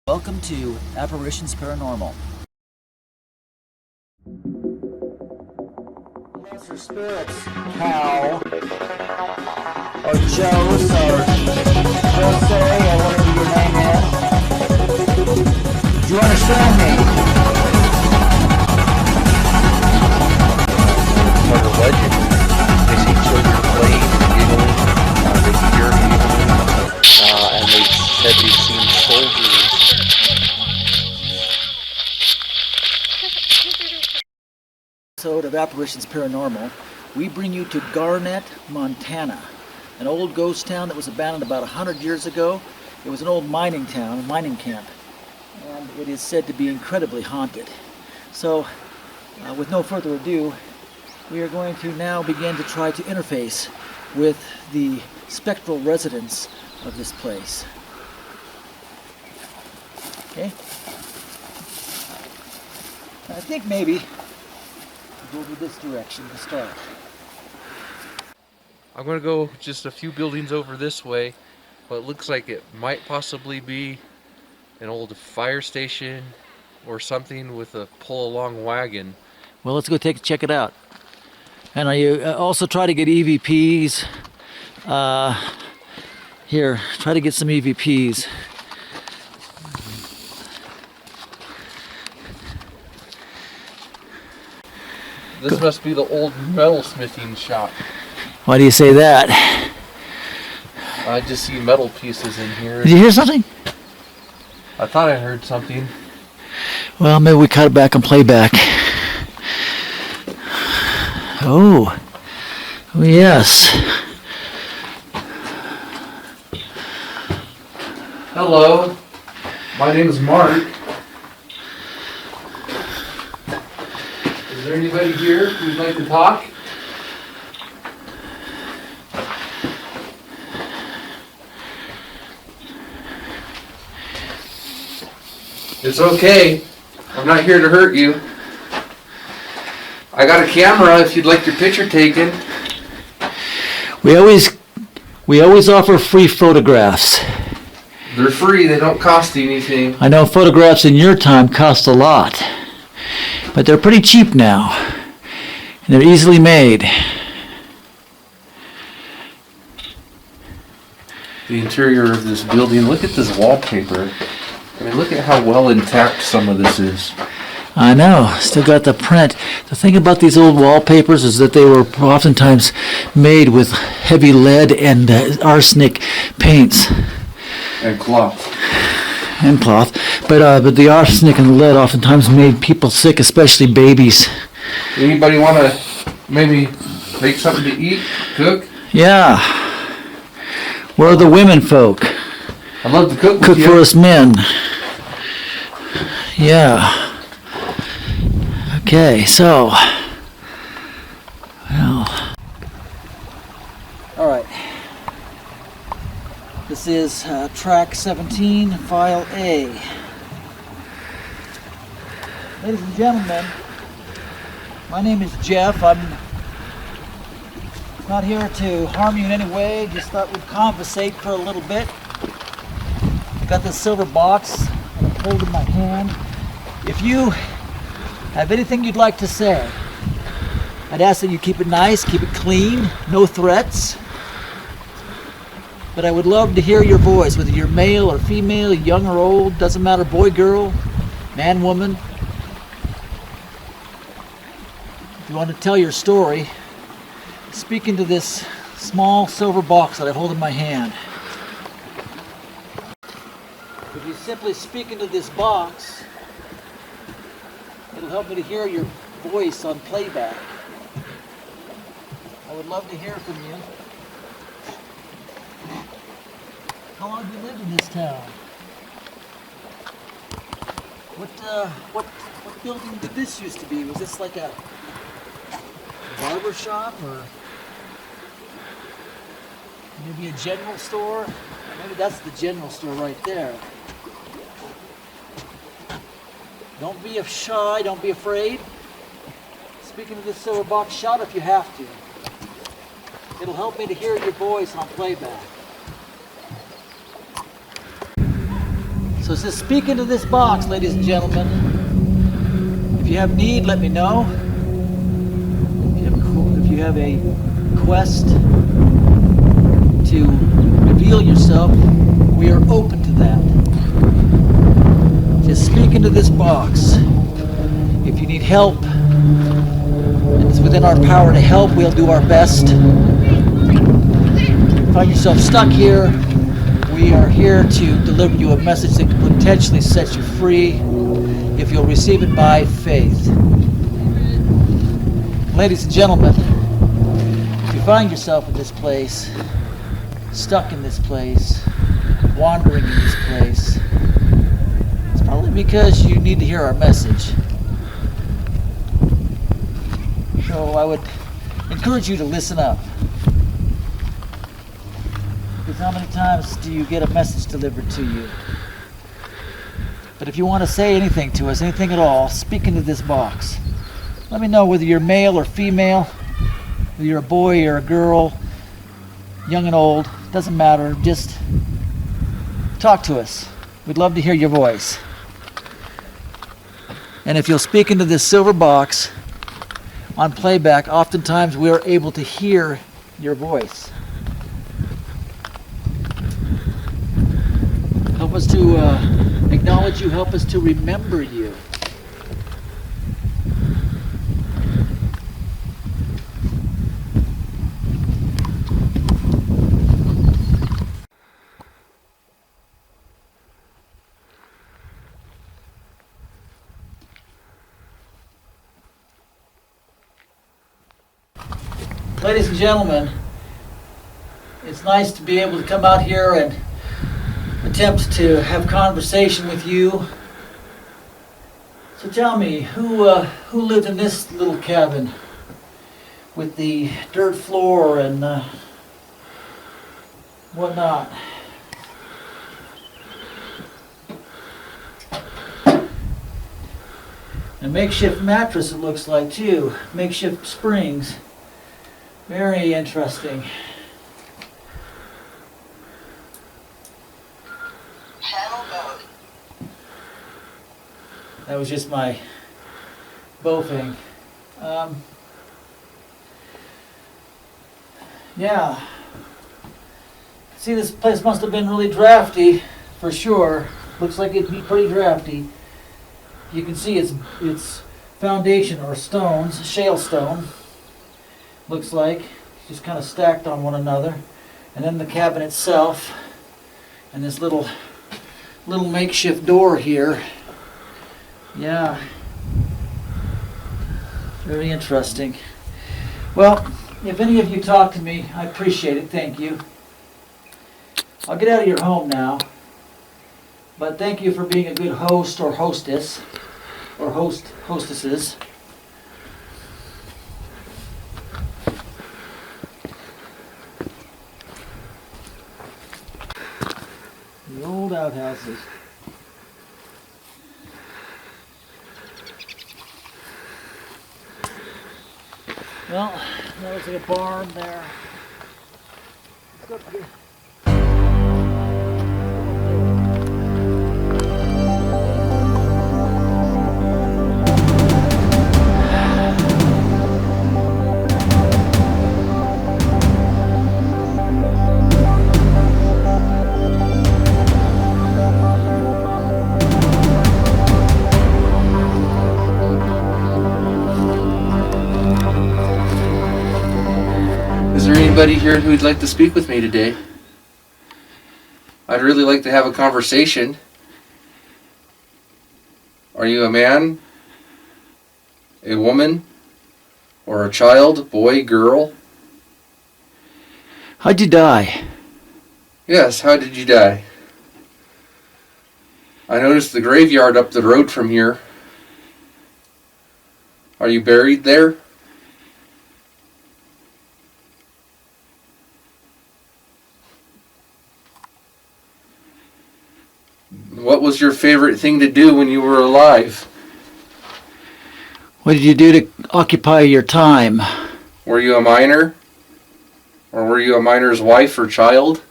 Welcome to Apparitions Paranormal. Monster spirits, cow, or Joe's, or Jose, or whatever your name is. Do you understand me? Sort of legend. They see children playing, giggling, they hear giggling, and they said they've seen soldiers. Episode of Apparitions Paranormal, we bring you to Garnett, Montana, an old ghost town that was abandoned about 100 years ago. It was an old mining town, a mining camp, and it is said to be incredibly haunted. So, with no further ado, we are going to now begin to try to interface with the spectral residents of this place. Okay? I think maybe go to this direction to start. I'm gonna go just a few buildings over this way, but it looks like it might possibly be an old fire station or something with a pull-along wagon. Well, let's go check it out. And you also try to get EVPs. Here, try to get some EVPs. This must be the old metalsmithing shop. Why do you say that? I just see metal pieces in here. Did you hear something? I thought I heard something. Well, maybe we cut it back and play back. Oh yes. Hello, my name is Mark. Is there anybody here who'd like to talk? It's okay. I'm not here to hurt you. I got a camera if you'd like your picture taken. We always offer free photographs. They're free, they don't cost you anything. I know photographs in your time cost a lot, but they're pretty cheap now, and they're easily made. The interior of this building, look at this wallpaper. I mean, look at how well intact some of this is. I know, still got the print. The thing about these old wallpapers is that they were oftentimes made with heavy lead and arsenic paints. And cloth. And cloth. But the arsenic and lead oftentimes made people sick, especially babies. Anybody want to maybe make something to eat, cook? Yeah. Where are the women folk? I'd love to cook with Cook you. for us men. Yeah. Okay, so. Well. All right. This is track 17, file A. Ladies and gentlemen, my name is Jeff. I'm not here to harm you in any way. Just thought we'd conversate for a little bit. Got this silver box that I'm holding in my hand. If you have anything you'd like to say, I'd ask that you keep it nice, keep it clean, no threats. But I would love to hear your voice, whether you're male or female, young or old, doesn't matter, boy, girl, man, woman. If you want to tell your story, speak into this small silver box that I hold in my hand. If you simply speak into this box, it'll help me to hear your voice on playback. I would love to hear from you. How long have you lived in this town? What building did this used to be? Was this like a barber shop or maybe a general store? Maybe that's the general store right there. Don't be shy, don't be afraid. Speaking of this silver box, shout if you have to. It'll help me to hear your voice on playback. So it says, speak into this box, ladies and gentlemen. If you have need, let me know. If you have a quest to reveal yourself, we are open to that. Just speak into this box. If you need help, and it's within our power to help, we'll do our best. Find yourself stuck here, we are here to deliver you a message that could potentially set you free if you'll receive it by faith. Ladies and gentlemen, if you find yourself in this place, stuck in this place, wandering in this place, it's probably because you need to hear our message. So I would encourage you to listen up. Because how many times do you get a message delivered to you? But if you want to say anything to us, anything at all, speak into this box. Let me know whether you're male or female, whether you're a boy or a girl, young and old, doesn't matter, just talk to us. We'd love to hear your voice. And if you'll speak into this silver box on playback, oftentimes we are able to hear your voice. Help us to acknowledge you, help us to remember you. Ladies and gentlemen, it's nice to be able to come out here and attempt to have conversation with you. So tell me, who lived in this little cabin with the dirt floor and whatnot? A makeshift mattress, it looks like, too. Makeshift springs. Very interesting. That was just my bowfing. Yeah. See, this place must have been really drafty, for sure. Looks like it'd be pretty drafty. You can see its foundation or stones, shale stone. Looks like just kind of stacked on one another, and then the cabin itself, and this little makeshift door here. Yeah, very interesting. Well, if any of you talk to me, I appreciate it. Thank you. I'll get out of your home now, but thank you for being a good host or hostess, or hostesses. The old outhouses. Well, that looks like a barn there. Let's go up here. Is there anybody here who'd like to speak with me today? I'd really like to have a conversation. Are you a man, a woman, or a child, boy, girl? How'd you die? Yes, how did you die? I noticed the graveyard up the road from here. Are you buried there? What was your favorite thing to do when you were alive? What did you do to occupy your time? Were you a miner? Or were you a miner's wife or child?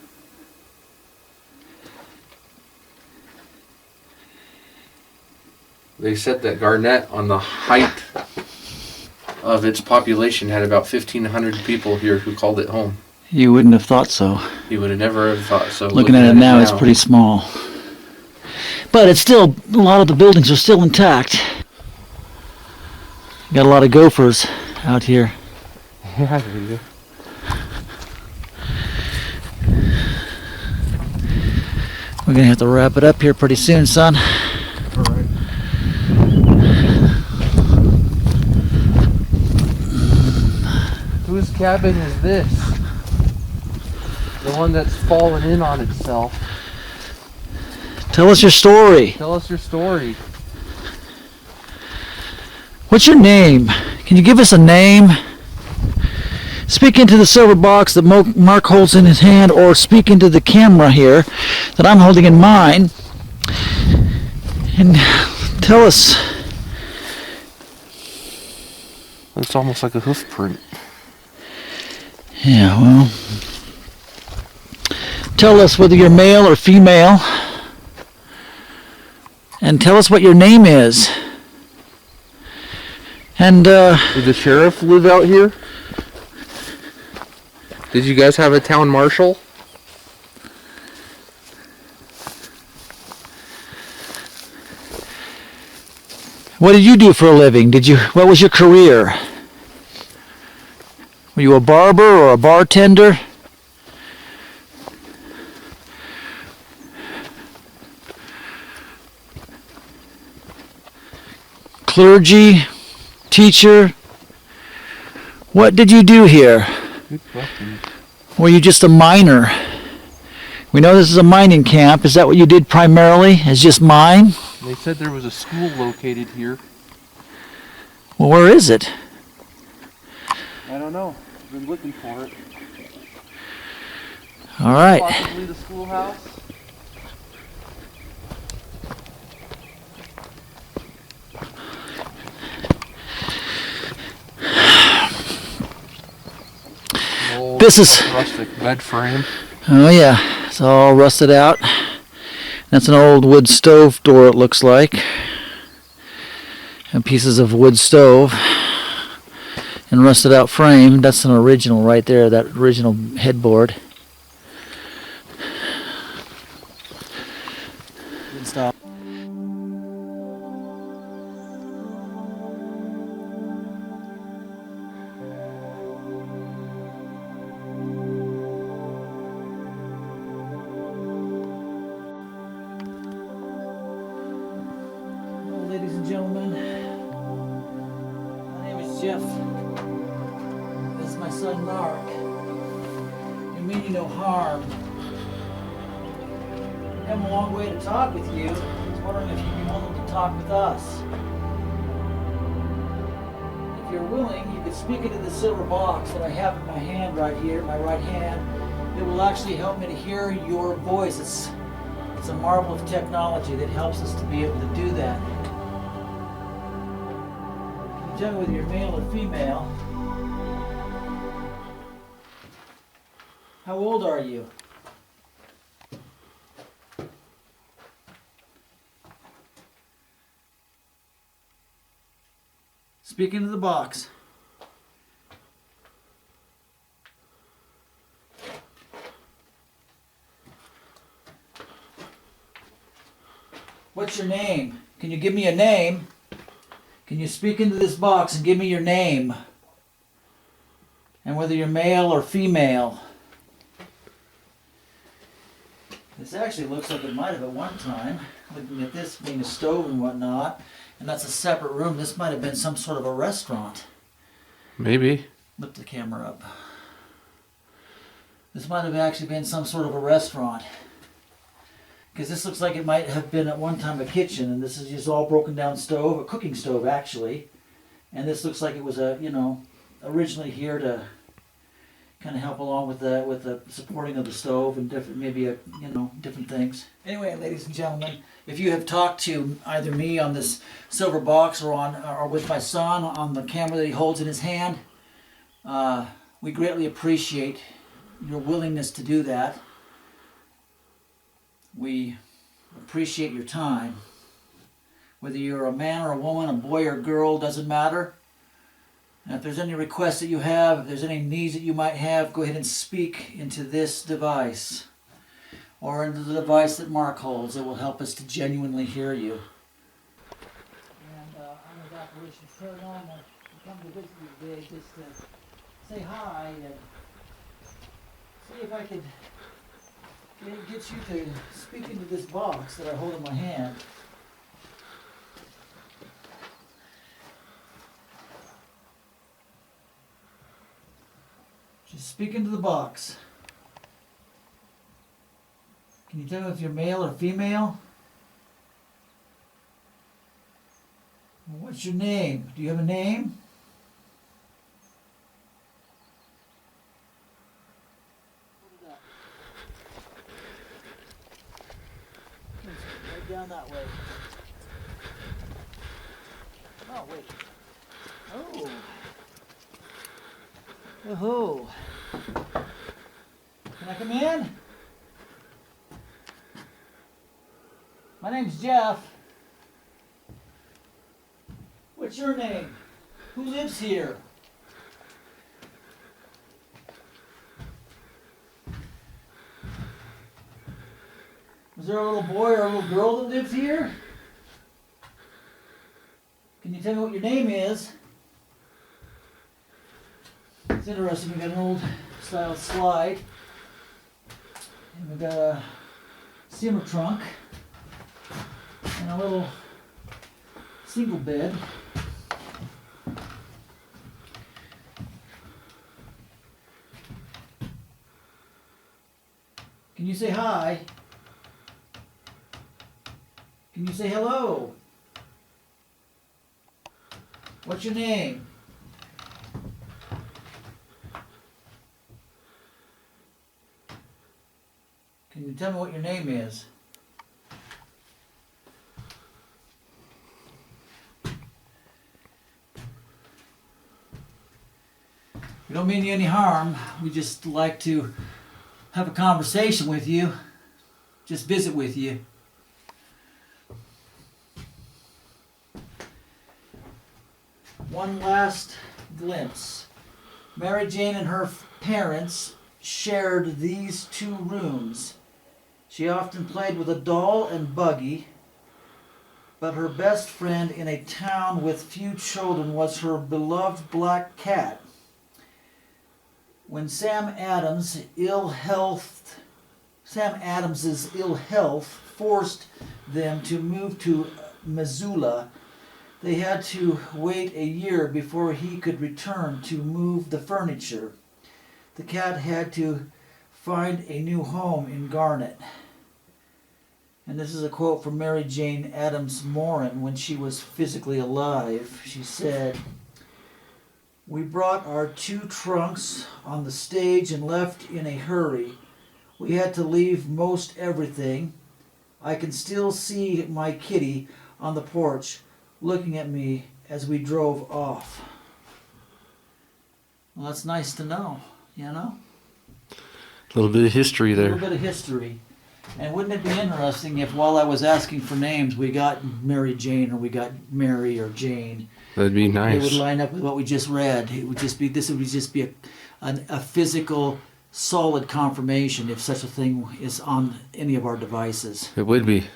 They said that Garnett, on the height of its population, had about 1,500 people here who called it home. You wouldn't have thought so. You would have never have thought so. Looking at it now, it's pretty small. But it's still, a lot of the buildings are still intact. Got a lot of gophers out here. Yeah, they do. We're gonna have to wrap it up here pretty soon, son. All right. Whose cabin is this? The one that's fallen in on itself. Tell us your story. Tell us your story. What's your name? Can you give us a name? Speak into the silver box that Mark holds in his hand, or speak into the camera here that I'm holding in mine, and tell us. It's almost like a hoof print. Yeah, well, tell us whether you're male or female, and tell us what your name is. And Did the sheriff live out here? Did you guys have a town marshal? what did you do for a living? What was your career? Were you a barber or a bartender? Clergy? Teacher? What did you do here? Good question. Were you just a miner? We know this is a mining camp. Is that what you did primarily? Is just mine? They said there was a school located here. Well, where is it? I don't know. I've been looking for it. All right. Possibly the schoolhouse. This is rustic bed frame. Oh yeah, it's all rusted out. That's an old wood stove door, it looks like. And pieces of wood stove and rusted out frame. That's an original right there, that original headboard. Stop. Ladies and gentlemen, my name is Jeff. This is my son Mark. You mean you no harm. We've come a long way to talk with you. I was wondering if you'd be willing to talk with us. If you're willing, you could speak into the silver box that I have in my hand right here, my right hand. It will actually help me to hear your voice. It's a marvel of technology that helps us to be able to do that. Tell me whether you're male or female. How old are you? Speak into the box. What's your name? Can you give me a name? Can you speak into this box and give me your name? And whether you're male or female. This actually looks like it might have at one time, looking at this being a stove and whatnot, and that's a separate room. This might have been some sort of a restaurant. Maybe. Lift the camera up. This might have actually been some sort of a restaurant. Because this looks like it might have been at one time a kitchen, and this is just all broken down stove, a cooking stove actually. And this looks like it was originally here to kind of help along with the supporting of the stove and different, different things. Anyway, ladies and gentlemen, if you have talked to either me on this silver box or with my son on the camera that he holds in his hand, we greatly appreciate your willingness to do that. We appreciate your time. Whether you're a man or a woman, a boy or a girl, doesn't matter. And if there's any requests that you have, if there's any needs that you might have, go ahead and speak into this device or into the device that Mark holds. It will help us to genuinely hear you. And I'm with Apparitions Paranormal. I come to visit you today just to say hi and see if I could get you to speak into this box that I hold in my hand. Just speak into the box. Can you tell me if you're male or female? What's your name? Do you have a name? Right down that way. Oh, wait. Oh. Oh. Can I come in? My name's Jeff. What's your name? Who lives here? Was there a little boy or a little girl that lives here? Can you tell me what your name is? It's interesting, we got an old style slide. And we got a steamer trunk. And a little single bed. Can you say hi? Can you say hello? What's your name? Can you tell me what your name is? We don't mean you any harm. We just like to have a conversation with you. Just visit with you. One last glimpse. Mary Jane and her parents shared these two rooms. She often played with a doll and buggy, but her best friend in a town with few children was her beloved black cat. When Sam Adams's ill health forced them to move to Missoula, they had to wait a year before he could return to move the furniture. The cat had to find a new home in Garnet. And this is a quote from Mary Jane Adams Morin when she was physically alive. She said, "We brought our 2 trunks on the stage and left in a hurry. We had to leave most everything. I can still see my kitty on the porch looking at me as we drove off." Well, that's nice to know, you know? A little bit of history A there. little bit of history. And wouldn't it be interesting if while I was asking for names, we got Mary Jane or we got Mary or Jane? That'd be nice. It would line up with what we just read. It would just be, this would just be a physical, solid confirmation if such a thing is on any of our devices. It would be.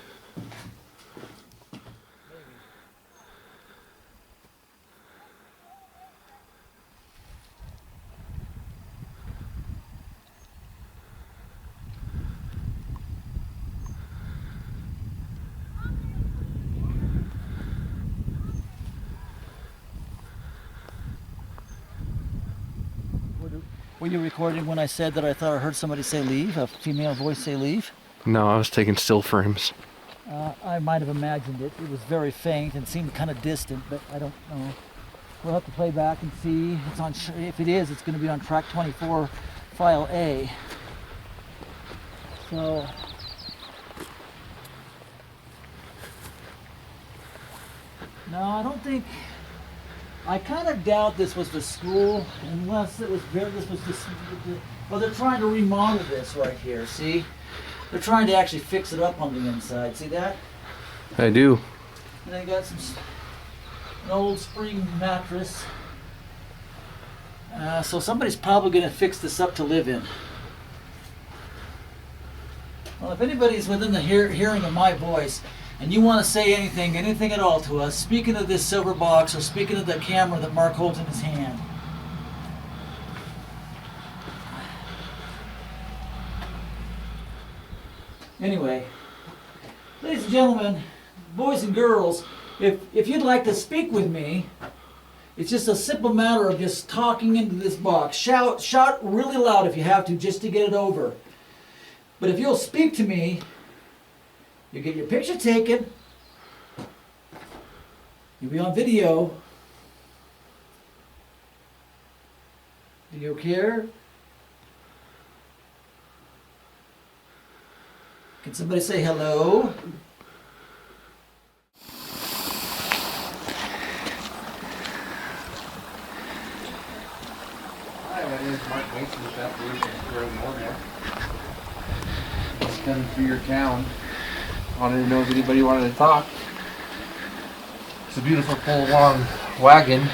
Were you recording when I said that I thought I heard somebody say leave, a female voice say leave? No, I was taking still frames. I might have imagined it. It was very faint and seemed kind of distant, but I don't know. We'll have to play back and see. It's on. If it is, it's going to be on track 24, file A. So. No, I don't think. I kind of doubt this was the school, unless it was. This was just. Well, they're trying to remodel this right here. See, they're trying to actually fix it up on the inside. See that? I do. And they got an old spring mattress. So somebody's probably going to fix this up to live in. Well, if anybody's within the hearing of my voice, and you want to say anything at all to us, speaking of this silver box or speaking of the camera that Mark holds in his hand. Anyway, ladies and gentlemen, boys and girls, if you'd like to speak with me, it's just a simple matter of just talking into this box. Shout really loud if you have to, just to get it over. But if you'll speak to me, you get your picture taken, you'll be on video. Do you care? Can somebody say hello? Hi, my name is Mark Mason with Appalachian Paranormal. Just coming through your town. Wanted to know if anybody wanted to talk. It's a beautiful full long wagon.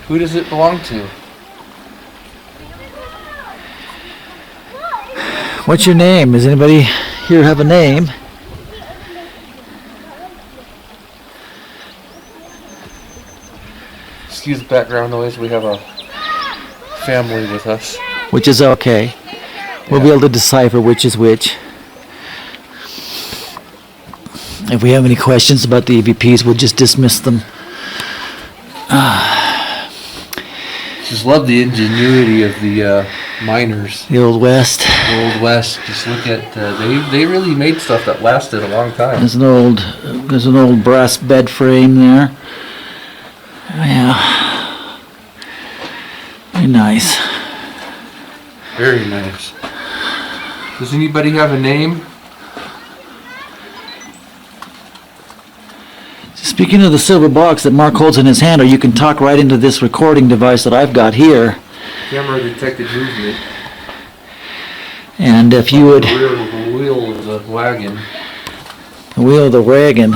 Who does it belong to? What's your name? Does anybody here have a name? Excuse the background noise, we have a family with us. Which is okay. We'll be able to decipher which is which. If we have any questions about the EVPs, we'll just dismiss them. Just love the ingenuity of the miners. The Old West. The Old West. Just look at they really made stuff that lasted a long time. There's an old brass bed frame there. Yeah. Very nice. Very nice. Does anybody have a name? Speaking of the silver box that Mark holds in his hand, or you can talk right into this recording device that I've got here. Camera detected movement. And if you would... The wheel of the wagon. The wheel of the wagon.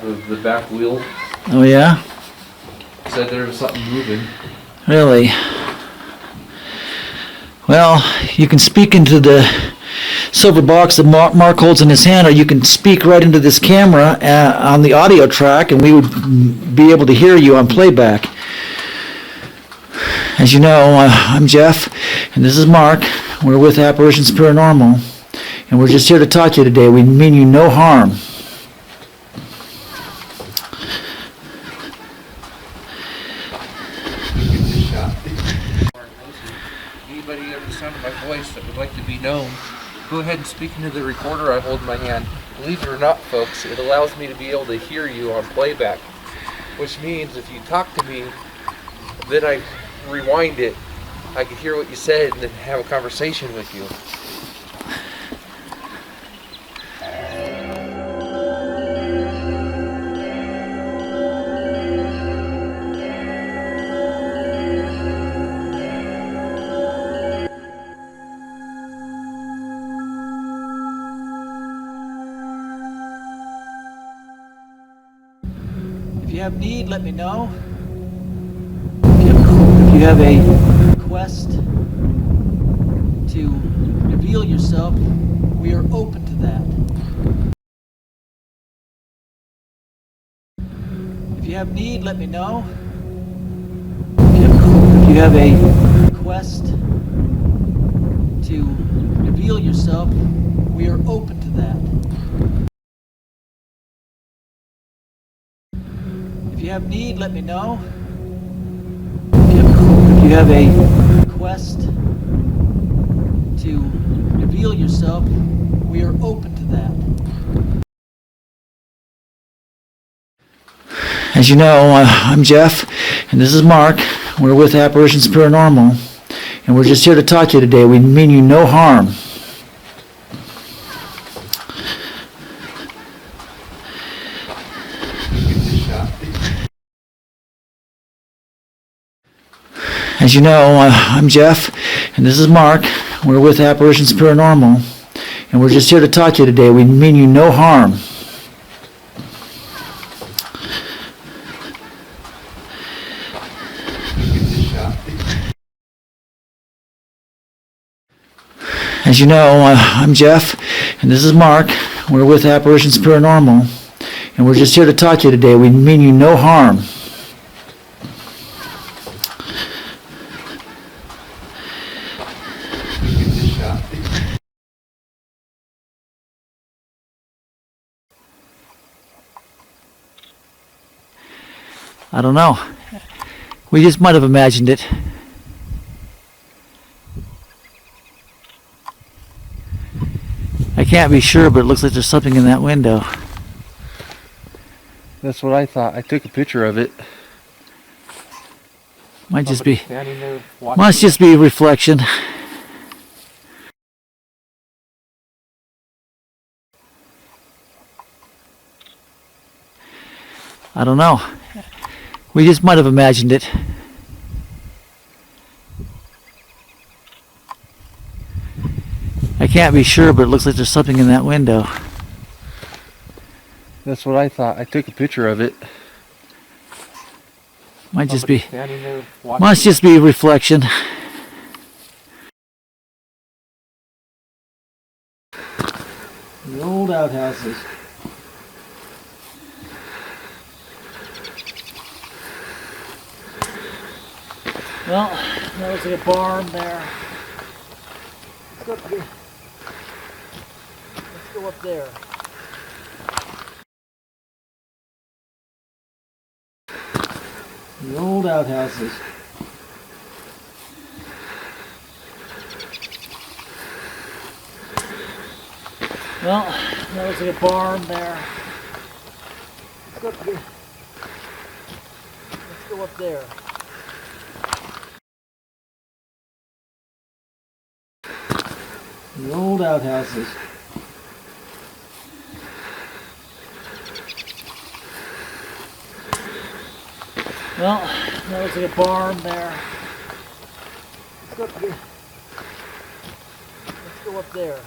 The back wheel. Oh yeah? Said there was something moving. Really? Well, you can speak into the silver box that Mark holds in his hand, or you can speak right into this camera on the audio track, and we would be able to hear you on playback. As you know, I'm Jeff, and this is Mark. We're with Apparitions Paranormal, and we're just here to talk to you today. We mean you no harm. Anybody ever sound of my voice that would like to be known, go ahead and speak into the recorder I hold in my hand. Believe it or not, folks, it allows me to be able to hear you on playback, which means if you talk to me, then I rewind it, I can hear what you said and then have a conversation with you. If you have need, let me know. If you have a request to reveal yourself, we are open to that. If you have need, let me know. If you have a request to reveal yourself, we are open to that. If you have need, let me know. If you have a request to reveal yourself, we are open to that. As you know, I'm Jeff, and this is Mark. We're with Apparitions, Paranormal, and we're just here to talk to you today. We mean you no harm. Excuse the background noise, we have a family with us. Just love the ingenuity of the miners. The Old West. Speaking of the silver box that Mark holds in his hand, or you can speak into the recorder I hold in my hand. Believe it or not, folks, it allows me to be able to hear you on playback, which means if you talk to me, then I rewind it, I can hear what you said and then have a conversation with you. As you know, I'm Jeff, and this is Mark. We're with Apparitions Paranormal, and we're just here to talk to you today. We mean you no harm. As you know, I'm Jeff, and this is Mark. We're with Apparitions Paranormal, and we're just here to talk to you today. We mean you no harm. As you know, I'm Jeff, and this is Mark. We're with Apparitions Paranormal, and we're just here to talk to you today. We mean you no harm. I don't know. We just might have imagined it. I can't be sure, but it looks like there's something in that window. That's what I thought. I took a picture of it. Might just be. Standing there watching. Must just be a reflection. I don't know. We just might have imagined it. I can't be sure, but it looks like there's something in that window. That's what I thought. I took a picture of it. Might just be. Standing there watching. Must just be a reflection. The old outhouses. Well, that looks like a barn there. Let's go up here. Let's go up there. The old outhouses. Well, that looks like a barn there. Let's go up here. Let's go up there. The old outhouses. Well, that looks like a barn there. Let's go up here. Let's go up there.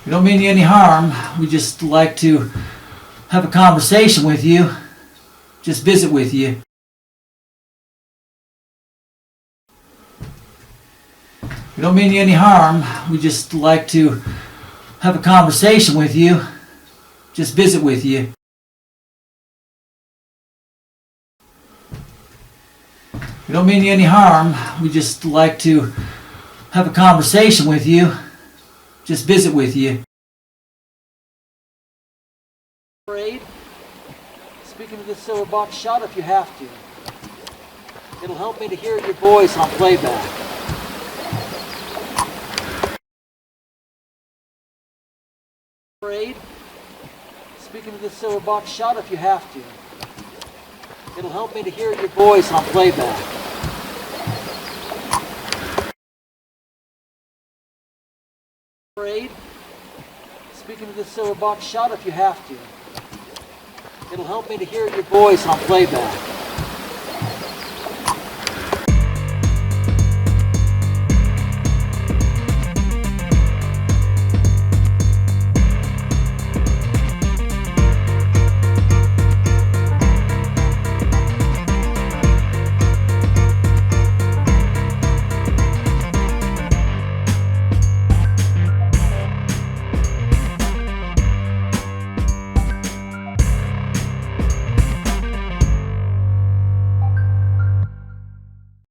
We don't mean you any harm. We just like to have a conversation with you. Just visit with you. We don't mean you any harm. We just like to have a conversation with you. Just visit with you. We don't mean you any harm. We just like to have a conversation with you. Just visit with you. Speaking of the silver box shot if you have to. It'll help me to hear your voice on playback. Speaking of the silver box shot if you have to. It'll help me to hear your voice on playback. Speaking of the silver box shot if you have to. It'll help me to hear your voice on playback.